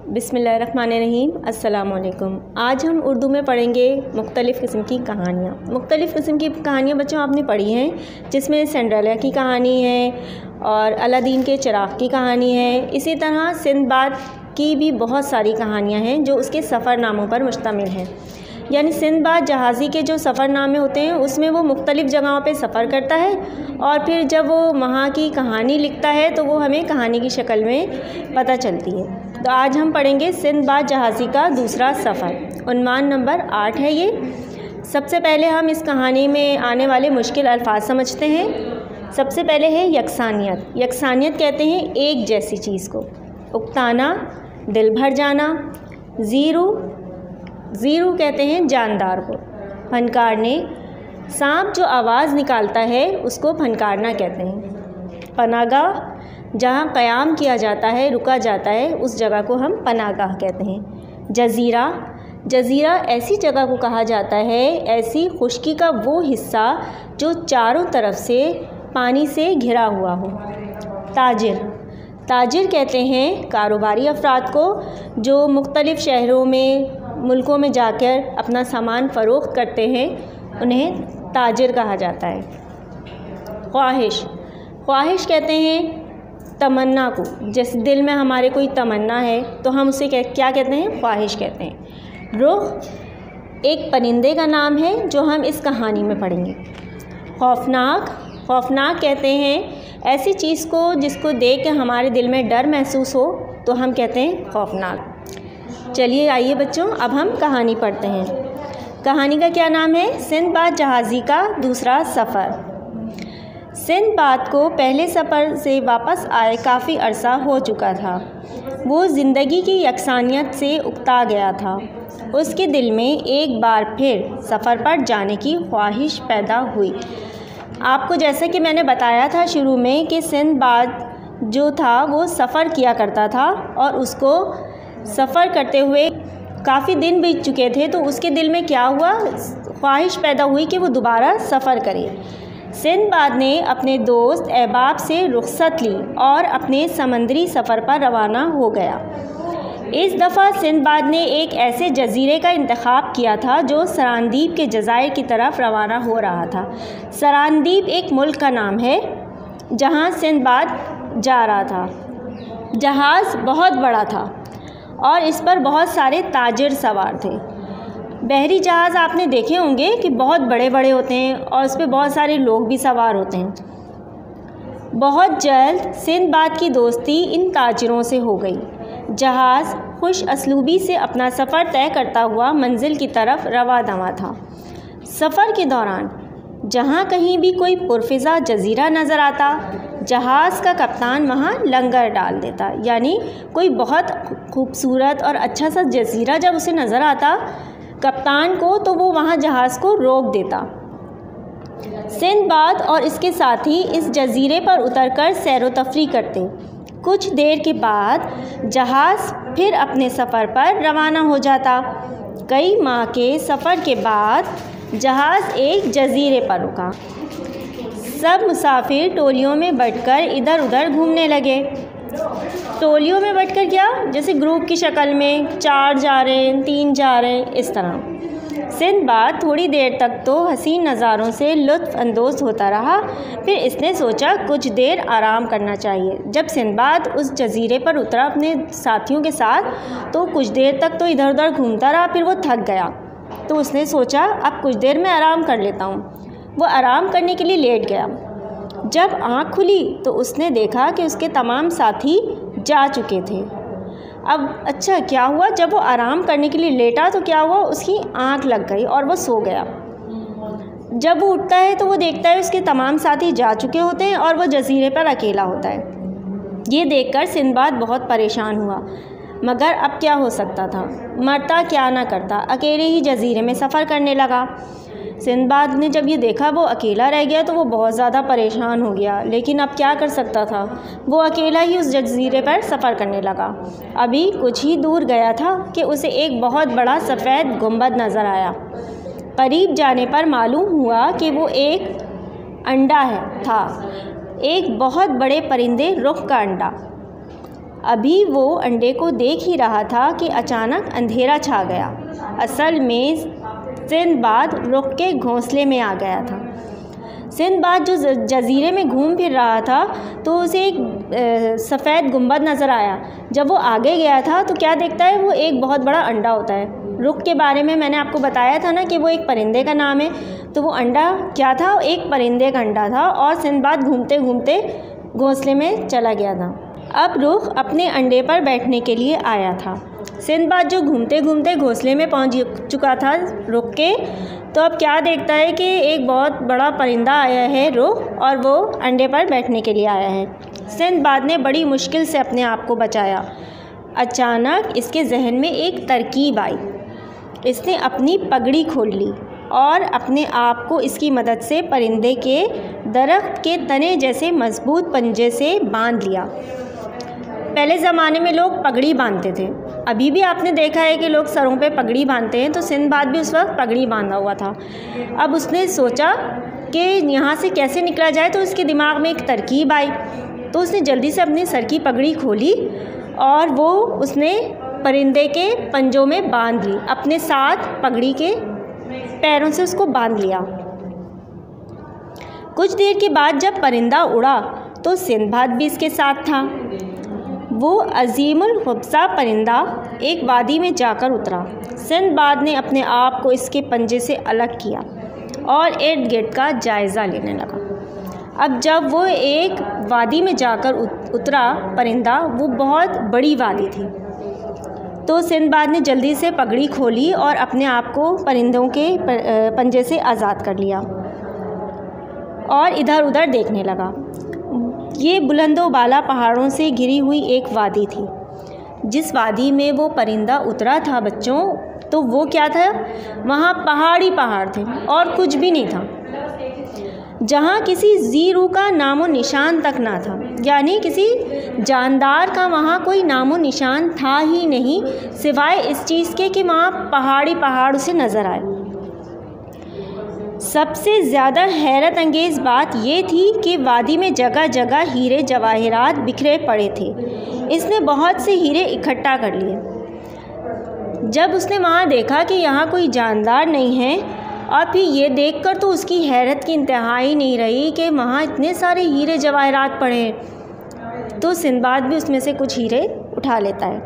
बिस्मिल्लाहिर्रहमानिर्रहीम। अस्सलाम वालेकुम। आज हम उर्दू में पढ़ेंगे मुख्तलिफ़ किस्म की कहानियाँ। मुख्तलिफ़ किस्म की कहानियाँ बच्चों आपने पढ़ी हैं, जिसमें सिंड्रेला की कहानी है और अलादीन के चिराग की कहानी है। इसी तरह सिंदबाद की भी बहुत सारी कहानियाँ हैं जो उसके सफ़रनामों पर मुश्तमिल हैं। यानी सिंदबाद जहाज़ी के जो सफ़रनामे होते हैं उसमें वो मुख्तलिफ़ जगहों पे सफ़र करता है और फिर जब वो वहाँ की कहानी लिखता है तो वो हमें कहानी की शक्ल में पता चलती है। तो आज हम पढ़ेंगे सिंदबाद जहाज़ी का दूसरा सफ़र। उन्वान नंबर 8 है ये। सबसे पहले हम इस कहानी में आने वाले मुश्किल अल्फाज समझते हैं। सबसे पहले है यकसानियत। यकसानियत कहते हैं एक जैसी चीज़ को। उकताना, दिल भर जाना। ज़ीरू कहते हैं जानदार को। फनकारने, सांप जो आवाज़ निकालता है उसको फनकारना कहते हैं। पनागाह, जहाँ क़याम किया जाता है, रुका जाता है, उस जगह को हम पनागाह कहते हैं। जज़ीरा ऐसी जगह को कहा जाता है, ऐसी खुश्की का वो हिस्सा जो चारों तरफ से पानी से घिरा हुआ हो। ताजिर कहते हैं कारोबारी अफराद को जो मुख्तलिफ़ शहरों में, मुल्कों में जाकर अपना सामान फ़रोख्त करते हैं, उन्हें ताजिर कहा जाता है। ख्वाहिश कहते हैं तमन्ना को। जैसे दिल में हमारे कोई तमन्ना है तो हम उसे क्या कहते हैं? ख्वाहिश कहते हैं। रुख एक परिंदे का नाम है जो हम इस कहानी में पढ़ेंगे। खौफनाक कहते हैं ऐसी चीज़ को जिसको देख के हमारे दिल में डर महसूस हो, तो हम कहते हैं खौफनाक। चलिए आइए बच्चों, अब हम कहानी पढ़ते हैं। कहानी का क्या नाम है? सिंदबाद जहाज़ी का दूसरा सफ़र। सिंदबाद को पहले सफ़र से वापस आए काफ़ी अरसा हो चुका था। वो ज़िंदगी की यकसानियत से उकता गया था। उसके दिल में एक बार फिर सफ़र पर जाने की ख्वाहिश पैदा हुई। आपको जैसे कि मैंने बताया था शुरू में कि सिंदबाद जो था वो सफ़र किया करता था और उसको सफ़र करते हुए काफ़ी दिन बीत चुके थे, तो उसके दिल में क्या हुआ? ख्वाहिश पैदा हुई कि वो दोबारा सफ़र करे। सिंदबाद ने अपने दोस्त अहबाब से रुख़सत ली और अपने समंदरी सफ़र पर रवाना हो गया। इस दफ़ा सिंदबाद ने एक ऐसे जज़ीरे का इंतख़ाब किया था जो सरांदीप के जज़ायर की तरफ रवाना हो रहा था। सरांदीप एक मुल्क का नाम है जहाँ सिंदबाद जा रहा था। जहाज़ बहुत बड़ा था और इस पर बहुत सारे ताजिर सवार थे। बहरी जहाज़ आपने देखे होंगे कि बहुत बड़े बड़े होते हैं और उस पर बहुत सारे लोग भी सवार होते हैं। बहुत जल्द सिंदबाद की दोस्ती इन ताजिरों से हो गई। जहाज़ खुश असलूबी से अपना सफ़र तय करता हुआ मंजिल की तरफ रवा दवा था। सफ़र के दौरान जहाँ कहीं भी कोई पुरफ़िज़ा जज़ीरा नज़र आता, जहाज़ का कप्तान वहाँ लंगर डाल देता। यानी कोई बहुत खूबसूरत और अच्छा सा जज़ीरा जब उसे नज़र आता कप्तान को, तो वो वहाँ जहाज़ को रोक देता। सिंदबाद और इसके साथी इस जज़ीरे पर उतरकर सैर व तफरीह करते। कुछ देर के बाद जहाज़ फिर अपने सफ़र पर रवाना हो जाता। कई माह के सफ़र के बाद जहाज़ एक जज़ीरे पर रुका। सब मुसाफिर टोलियों में बंटकर इधर उधर घूमने लगे। टोलियों में बंटकर क्या? जैसे ग्रुप की शक्ल में 4 जा रहे हैं, 3 जा रहे हैं, इस तरह। सिंदबाद थोड़ी देर तक तो हसीन नज़ारों से लुत्फ़ अंदोज़ होता रहा। फिर इसने सोचा कुछ देर आराम करना चाहिए। जब सिंदबाद उस जज़ीरे पर उतरा अपने साथियों के साथ, तो कुछ देर तक तो इधर उधर घूमता रहा। फिर वो थक गया तो उसने सोचा अब कुछ देर में आराम कर लेता हूँ। वो आराम करने के लिए लेट गया। जब आँख खुली तो उसने देखा कि उसके तमाम साथी जा चुके थे। अब अच्छा क्या हुआ? जब वो आराम करने के लिए लेटा तो क्या हुआ? उसकी आँख लग गई और वो सो गया। जब वो उठता है तो वो देखता है उसके तमाम साथी जा चुके होते हैं और वो जज़ीरे पर अकेला होता है। ये देखकर सिंदबाद बहुत परेशान हुआ, मगर अब क्या हो सकता था? मरता क्या ना करता, अकेले ही जज़ीरे में सफ़र करने लगा। सिंदबाद ने जब ये देखा वो अकेला रह गया तो वो बहुत ज़्यादा परेशान हो गया, लेकिन अब क्या कर सकता था? वो अकेला ही उस जज़ीरे पर सफ़र करने लगा। अभी कुछ ही दूर गया था कि उसे एक बहुत बड़ा सफ़ेद गुंबद नज़र आया। करीब जाने पर मालूम हुआ कि वो एक अंडा था, एक बहुत बड़े परिंदे रुख का अंडा। अभी वो अंडे को देख ही रहा था कि अचानक अंधेरा छा गया। असल में सिंदबाद रुख के घोंसले में आ गया था। सिंदबाद जो जजीरे में घूम फिर रहा था तो उसे एक सफ़ेद गुंबद नज़र आया। जब वो आगे गया था तो क्या देखता है, वो एक बहुत बड़ा अंडा होता है। रुख के बारे में मैंने आपको बताया था ना कि वो एक परिंदे का नाम है, तो वो अंडा क्या था, एक परिंदे का अंडा था और सिंदबाद घूमते घूमते घोंसले में चला गया था। अब रुख अपने अंडे पर बैठने के लिए आया था। सिंदबाद जो घूमते घूमते घोंसले में पहुंच चुका था रुख के, तो अब क्या देखता है कि एक बहुत बड़ा परिंदा आया है रुख, और वो अंडे पर बैठने के लिए आया है। सिंदबाद ने बड़ी मुश्किल से अपने आप को बचाया। अचानक इसके जहन में एक तरकीब आई। इसने अपनी पगड़ी खोल ली और अपने आप को इसकी मदद से परिंदे के दरख्त के तने जैसे मजबूत पंजे से बांध लिया। पहले ज़माने में लोग पगड़ी बांधते थे, अभी भी आपने देखा है कि लोग सरों पे पगड़ी बांधते हैं, तो सिंदबाद भी उस वक्त पगड़ी बांधा हुआ था। अब उसने सोचा कि यहाँ से कैसे निकला जाए, तो उसके दिमाग में एक तरकीब आई। तो उसने जल्दी से अपनी सर की पगड़ी खोली और वो उसने परिंदे के पंजों में बांध ली। अपने साथ पगड़ी के पैरों से उसको बांध लिया। कुछ देर के बाद जब परिंदा उड़ा तो सिंदबाद भी इसके साथ था। वो अजीमुल हुब्सा परिंदा एक वादी में जाकर उतरा। सिंदबाद ने अपने आप को इसके पंजे से अलग किया और इर्द गिर्द का जायज़ा लेने लगा। अब जब वो एक वादी में जाकर उतरा परिंदा, वो बहुत बड़ी वादी थी। तो सिंदबाद ने जल्दी से पगड़ी खोली और अपने आप को परिंदों के पंजे से आज़ाद कर लिया और इधर उधर देखने लगा। ये बुलंदो बाला पहाड़ों से घिरी हुई एक वादी थी। जिस वादी में वो परिंदा उतरा था बच्चों, तो वो क्या था, वहाँ पहाड़ी पहाड़ थे और कुछ भी नहीं था। जहाँ किसी ज़ीरू का नामो निशान तक ना था, यानी किसी जानदार का वहाँ कोई नामो निशान था ही नहीं, सिवाय इस चीज़ के कि वहाँ पहाड़ी पहाड़ उसे नज़र आए। सबसे ज़्यादा हैरत अंगेज़ बात ये थी कि वादी में जगह जगह हीरे जवाहिरात बिखरे पड़े थे। इसने बहुत से हीरे इकट्ठा कर लिए। जब उसने वहाँ देखा कि यहाँ कोई जानदार नहीं है, और फिर ये देखकर तो उसकी हैरत की इंतहा ही नहीं रही कि वहाँ इतने सारे हीरे जवाहिरात पड़े हैं, तो सिंदबाद भी उसमें से कुछ हीरे उठा लेता है।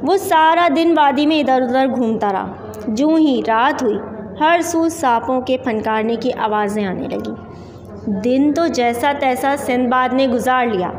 वो सारा दिन वादी में इधर उधर घूमता रहा। जूं ही रात हुई, हर सू सांपों के फनकारने की आवाज़ें आने लगी। दिन तो जैसा तैसा सिंदबाद ने गुजार लिया,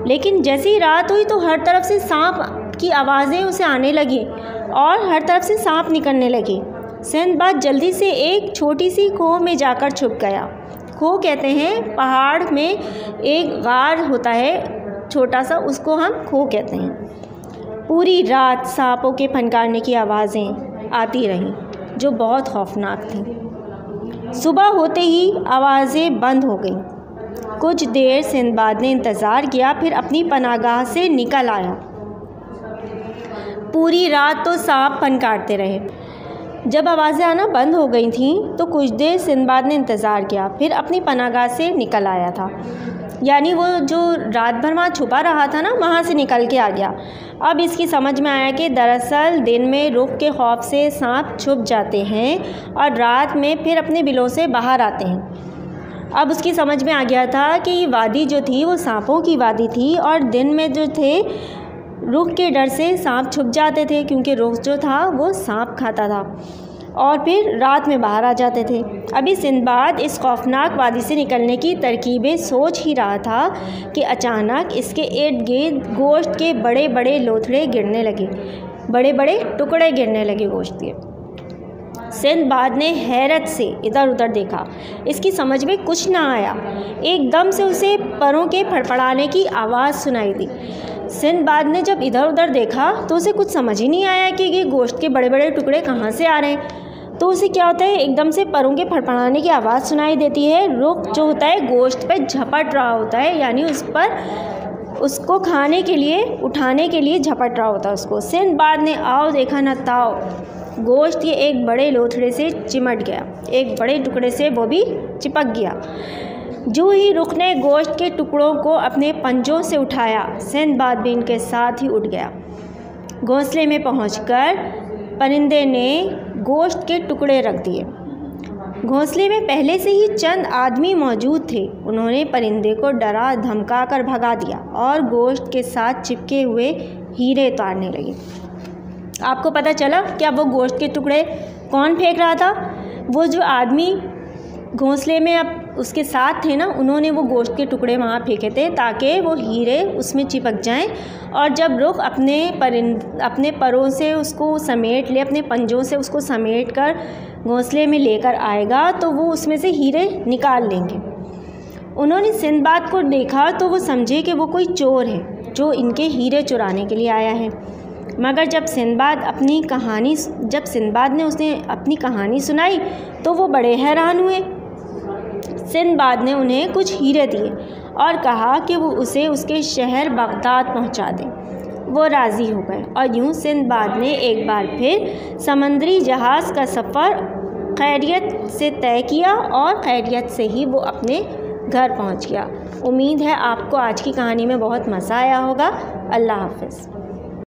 लेकिन जैसे ही रात हुई तो हर तरफ से सांप की आवाज़ें उसे आने लगी और हर तरफ से सांप निकलने लगे। सिंदबाद जल्दी से एक छोटी सी खोह में जाकर छुप गया। खोह कहते हैं, पहाड़ में एक गार होता है छोटा सा, उसको हम खोह कहते हैं। पूरी रात सांपों के फनकारने की आवाज़ें आती रहीं जो बहुत खौफनाक थी। सुबह होते ही आवाज़ें बंद हो गईं। कुछ देर सिंदबाद ने इंतज़ार किया, फिर अपनी पनाहगाह से निकल आया। पूरी रात तो सांप फनकारते रहे। जब आवाज़ें आना बंद हो गई थीं तो कुछ देर सिंदबाद ने इंतज़ार किया, फिर अपनी पनाहगाह से निकल आया था। यानी वो जो रात भर वहाँ छुपा रहा था ना, वहाँ से निकल के आ गया। अब इसकी समझ में आया कि दरअसल दिन में रुख के खौफ से सांप छुप जाते हैं और रात में फिर अपने बिलों से बाहर आते हैं। अब उसकी समझ में आ गया था कि ये वादी जो थी वो सांपों की वादी थी, और दिन में जो थे रुख के डर से सांप छुप जाते थे, क्योंकि रुख जो था वो सांप खाता था, और फिर रात में बाहर आ जाते थे। अभी सिंदबाद इस खौफनाक वादी से निकलने की तरकीबें सोच ही रहा था कि अचानक इसके इर्द गिर्द गोश्त के बड़े बड़े लोथड़े गिरने लगे, बड़े बड़े टुकड़े गिरने लगे गोश्त के। सिंदबाद ने हैरत से इधर उधर देखा, इसकी समझ में कुछ ना आया। एकदम से उसे परों के फड़फड़ाने की आवाज़ सुनाई दी। सिंदबाद ने जब इधर उधर देखा तो उसे कुछ समझ ही नहीं आया कि ये गोश्त के बड़े बड़े टुकड़े कहाँ से आ रहे हैं। तो उसे क्या होता है, एकदम से परों के फड़फड़ाने की आवाज़ सुनाई देती है। रुख जो होता है गोश्त पे झपट रहा होता है, यानी उस पर उसको खाने के लिए, उठाने के लिए झपट रहा होता है उसको। सिंदबाद ने आओ देखा न ताओ, गोश्त के एक बड़े लोथड़े से चिमट गया, एक बड़े टुकड़े से वो भी चिपक गया। जो ही रुख ने गोश्त के टुकड़ों को अपने पंजों से उठाया, सिंदबाद भी इनके साथ ही उठ गया। घोंसले में पहुंचकर परिंदे ने गोश्त के टुकड़े रख दिए। घोंसले में पहले से ही चंद आदमी मौजूद थे। उन्होंने परिंदे को डरा धमका कर भगा दिया और गोश्त के साथ चिपके हुए हीरे उतारने लगे। आपको पता चला क्या वो गोश्त के टुकड़े कौन फेंक रहा था? वो जो आदमी घोंसले में अब उसके साथ थे ना, उन्होंने वो गोश्त के टुकड़े वहाँ फेंके थे ताकि वो हीरे उसमें चिपक जाएं और जब रुख अपने परों से उसको समेट ले, अपने पंजों से उसको समेट कर घोंसले में लेकर आएगा तो वो उसमें से हीरे निकाल लेंगे। उन्होंने सिंदबाद को देखा तो वो समझे कि वो कोई चोर है जो इनके हीरे चुराने के लिए आया है। मगर जब सिंदबाद ने उसने अपनी कहानी सुनाई तो वो बड़े हैरान हुए। सिंदबाद ने उन्हें कुछ हीरे दिए और कहा कि वो उसे उसके शहर बगदाद पहुंचा दें। वो राज़ी हो गए और यूं सिंदबाद ने एक बार फिर समंदरी जहाज़ का सफ़र खैरियत से तय किया और खैरियत से ही वो अपने घर पहुंच गया। उम्मीद है आपको आज की कहानी में बहुत मज़ा आया होगा। अल्लाह हाफ़िज़।